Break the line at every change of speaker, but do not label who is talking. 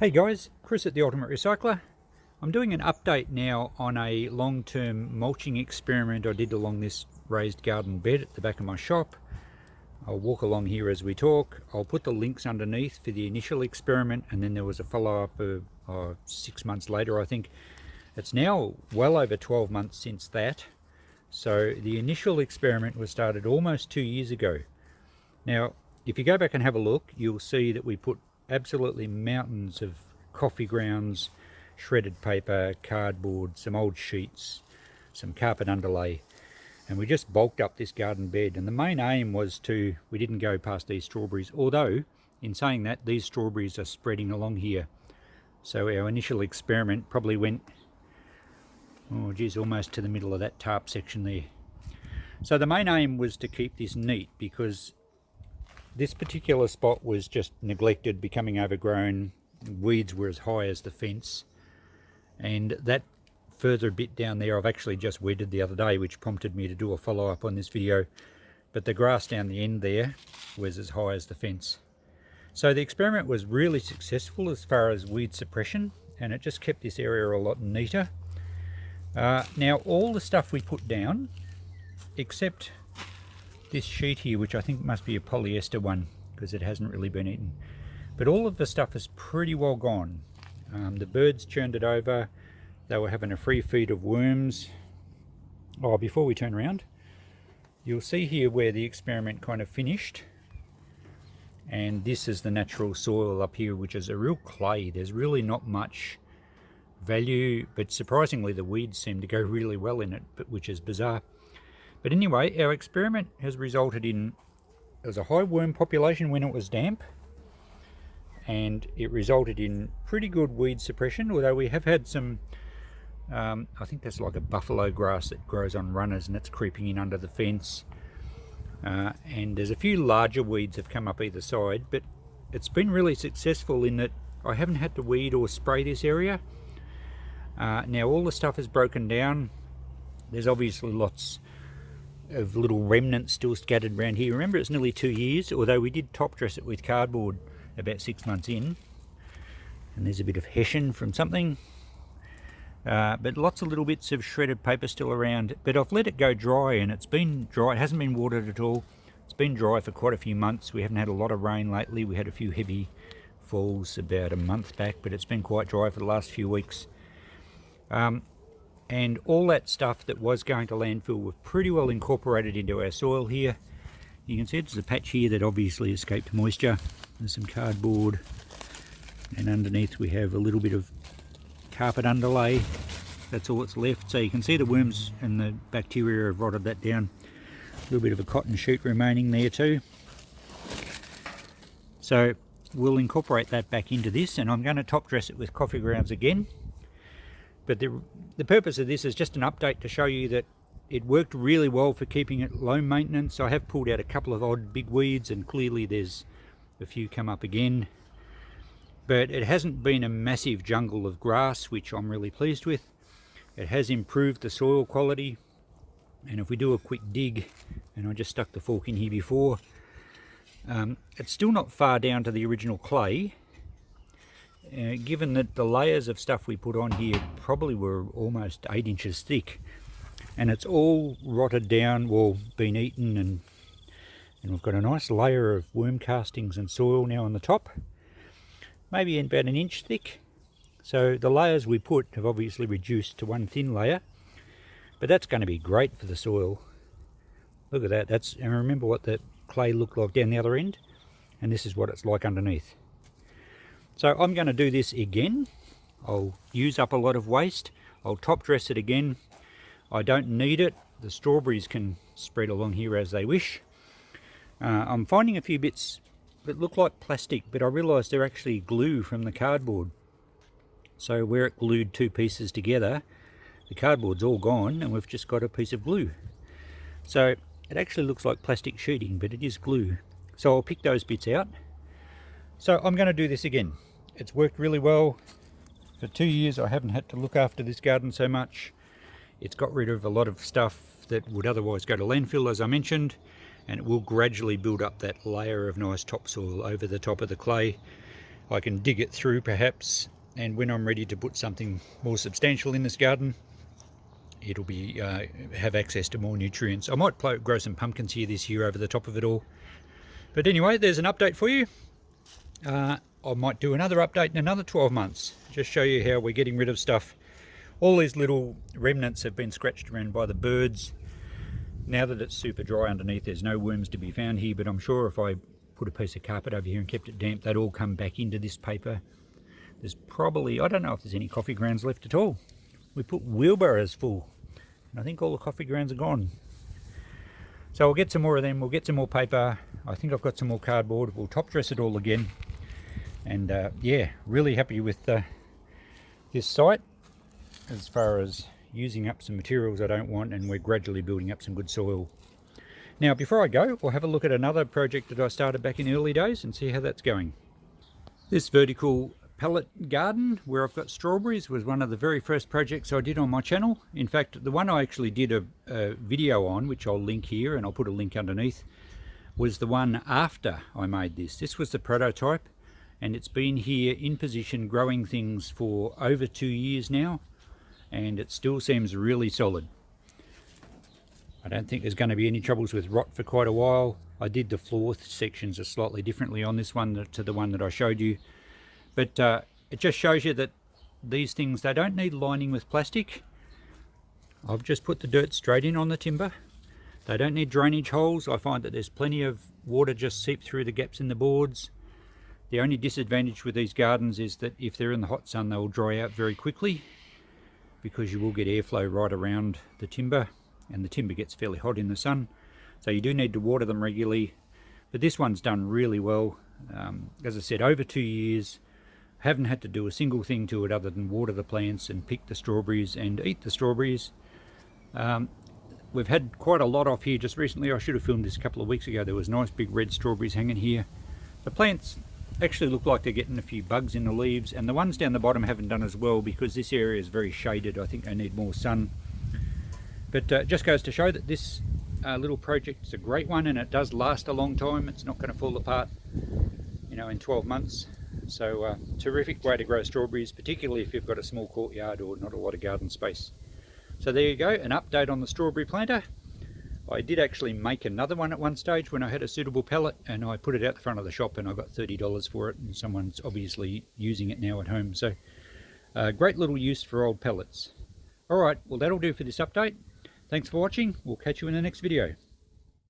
Hey guys, Chris at the Ultimate Recycler. I'm doing an update now on a long-term mulching experiment I did along this raised garden bed at the back of my shop. I'll walk along here as we talk. I'll put the links underneath for the initial experiment, and then there was a follow-up of 6 months later, I think. It's now well over 12 months since that. So the initial experiment was started almost 2 years ago. Now, if you go back and have a look, you'll see that we put absolutely mountains of coffee grounds, shredded paper, cardboard, some old sheets, some carpet underlay, and we just bulked up this garden bed. And the main aim was we didn't go past these strawberries, although in saying that, these strawberries are spreading along here. So our initial experiment probably went, oh geez, almost to the middle of that tarp section there. So the main aim was to keep this neat, because this particular spot was just neglected, becoming overgrown. Weeds were as high as the fence, and that further bit down there I've actually just weeded the other day, which prompted me to do a follow-up on this video. But the grass down the end there was as high as the fence. So the experiment was really successful as far as weed suppression, and it just kept this area a lot neater. Now all the stuff we put down, except this sheet here, which I think must be a polyester one because it hasn't really been eaten, but all of the stuff is pretty well gone. The birds churned it over. They were having a free feed of worms. Oh, before we turn around, you'll see here where the experiment kind of finished, and this is the natural soil up here, which is a real clay. There's really not much value, but surprisingly the weeds seem to go really well in it, which is bizarre. But anyway, our experiment has resulted in, there was a high worm population when it was damp, and it resulted in pretty good weed suppression, although we have had some, I think that's like a buffalo grass that grows on runners, and it's creeping in under the fence. And there's a few larger weeds have come up either side, but it's been really successful in that I haven't had to weed or spray this area. Now all the stuff is broken down. There's obviously lots of little remnants still scattered around here. Remember, it's nearly 2 years, although we did top dress it with cardboard about 6 months in. And there's a bit of hessian from something. But lots of little bits of shredded paper still around. But I've let it go dry, and it's been dry. It hasn't been watered at all. It's been dry for quite a few months. We haven't had a lot of rain lately. We had a few heavy falls about a month back, but it's been quite dry for the last few weeks. And all that stuff that was going to landfill was pretty well incorporated into our soil here. You can see there's a patch here that obviously escaped moisture. There's some cardboard, and underneath we have a little bit of carpet underlay. That's all that's left. So you can see the worms and the bacteria have rotted that down. A little bit of a cotton sheet remaining there too. So we'll incorporate that back into this, and I'm going to top dress it with coffee grounds again. But the purpose of this is just an update to show you that it worked really well for keeping it low maintenance. I have pulled out a couple of odd big weeds, and clearly there's a few come up again. But it hasn't been a massive jungle of grass, which I'm really pleased with. It has improved the soil quality. And if we do a quick dig, and I just stuck the fork in here before, it's still not far down to the original clay. Given that the layers of stuff we put on here probably were almost 8 inches thick, and it's all rotted down, well, been eaten, and we've got a nice layer of worm castings and soil now on the top, maybe about 1 inch thick. So the layers we put have obviously reduced to one thin layer, but that's going to be great for the soil. Look at that. And remember what the clay looked like down the other end, and this is what it's like underneath. So I'm going to do this again. I'll use up a lot of waste. I'll top dress it again. I don't need it. The strawberries can spread along here as they wish. I'm finding a few bits that look like plastic, but I realised they're actually glue from the cardboard. So where it glued two pieces together, the cardboard's all gone, and we've just got a piece of glue. So it actually looks like plastic sheeting, but it is glue. So I'll pick those bits out. So I'm going to do this again. It's worked really well. For 2 years I haven't had to look after this garden so much. It's got rid of a lot of stuff that would otherwise go to landfill, as I mentioned, and it will gradually build up that layer of nice topsoil over the top of the clay. I can dig it through perhaps, and when I'm ready to put something more substantial in this garden, it'll be have access to more nutrients. I might grow some pumpkins here this year over the top of it all. But anyway, there's an update for you. I might do another update in another 12 months. Just show you how we're getting rid of stuff. All these little remnants have been scratched around by the birds. Now that it's super dry underneath, there's no worms to be found here, but I'm sure if I put a piece of carpet over here and kept it damp, they'd all come back into this paper. There's probably, I don't know if there's any coffee grounds left at all. We put wheelbarrows full, and I think all the coffee grounds are gone. So we'll get some more of them, we'll get some more paper. I think I've got some more cardboard. We'll top dress it all again. And yeah, really happy with this site as far as using up some materials I don't want, and we're gradually building up some good soil. Now before I go, we'll have a look at another project that I started back in the early days and see how that's going. This vertical pallet garden where I've got strawberries was one of the very first projects I did on my channel. In fact, the one I actually did a video on, which I'll link here and I'll put a link underneath, was the one after I made this. This was the prototype, and it's been here in position growing things for over 2 years now, and it still seems really solid. I don't think there's going to be any troubles with rot for quite a while. I did the floor sections slightly differently on this one to the one that I showed you. But it just shows you that these things, they don't need lining with plastic. I've just put the dirt straight in on the timber. They don't need drainage holes. I find that there's plenty of water just seep through the gaps in the boards. The only disadvantage with these gardens is that if they're in the hot sun, they will dry out very quickly, because you will get airflow right around the timber, and the timber gets fairly hot in the sun. So you do need to water them regularly. But this one's done really well. As I said, over 2 years. Haven't had to do a single thing to it other than water the plants and pick the strawberries and eat the strawberries. We've had quite a lot off here just recently. I should have filmed this a couple of weeks ago. There was nice big red strawberries hanging here. The plants actually look like they're getting a few bugs in the leaves, and the ones down the bottom haven't done as well because this area is very shaded. I think they need more sun. But just goes to show that this little project is a great one, and it does last a long time. It's not going to fall apart, you know, in 12 months. So terrific way to grow strawberries, particularly if you've got a small courtyard or not a lot of garden space. So there you go, an update on the strawberry planter. I did actually make another one at one stage when I had a suitable pallet, and I put it out the front of the shop and I got $30 for it, and someone's obviously using it now at home. So great little use for old pallets. Alright, well that'll do for this update. Thanks for watching. We'll catch you in the next video.